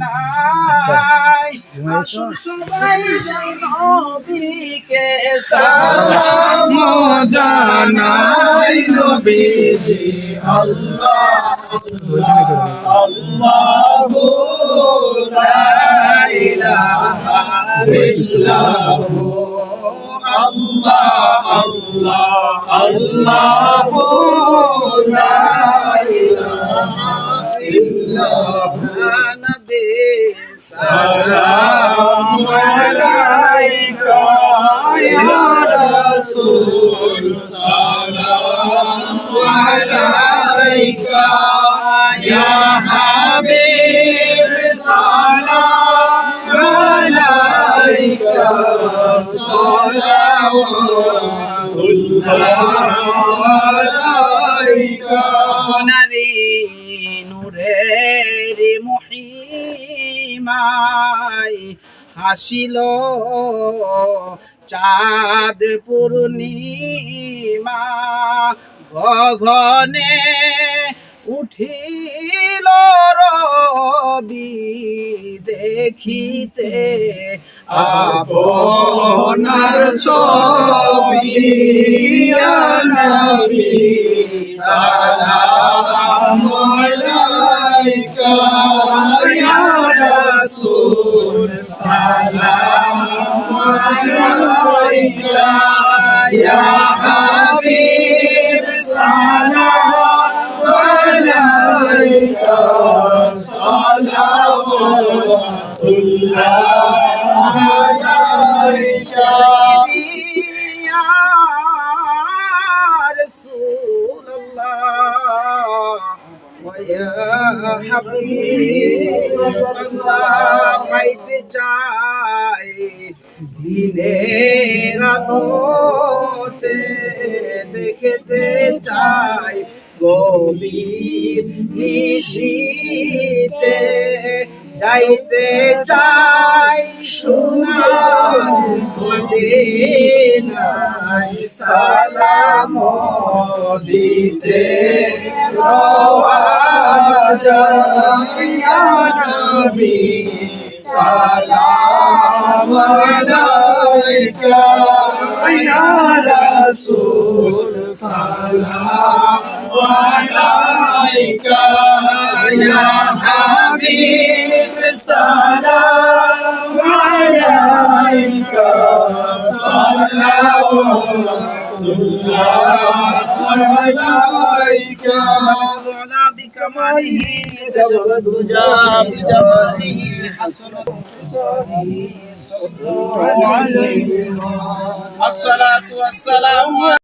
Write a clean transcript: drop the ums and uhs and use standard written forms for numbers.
নাই আসুন সবাই সেই নবীকে সালাম জানাই নবীজি আল্লাহ আল্লাহু লা ইলাহা ইল্লাহু আল্লাহ আল্লাহ আল্লাহু লা ইলাহা ইল্লাহু নবী সালাম আলাইকা ইয়া রাসূল সালাম আলাইকা ইয়া হাবিব সালাম আলাইকা নূরের মহিমায় হাসিল চাঁদ পূর্ণিমা গগনে উঠিল রবি দেখিতে আপনার ছবি ইয়া নবী সালাম আলাইকা ইয়া রাসূল সালাম আলাইকা ইয়া হাবিব সালাম আলাইকা সালাওয়াতুল্লাহ আলাইকা ইয়া রাসূলুল্লাহ ওয়া ইয়া হাবিবাল্লাহ পাইতে চাই দিনের আলোতে দেখতে চাই গভীর নিশীতে যাইতে চাই সোনার মদিনায় সালাম দিতে রওয়া যায় ইয়া নবী সালাম আলাইকা ইয়া রাসূল সালাম আলাইকা ইয়া হাবিব সালাম আলাইকা সালাওয়াতুল্লাহ আলাইকা বিকামালিহি তাজাদ্দুজা বিজামালিহি হাসানাতু আসসালাতু ওয়াসসালামু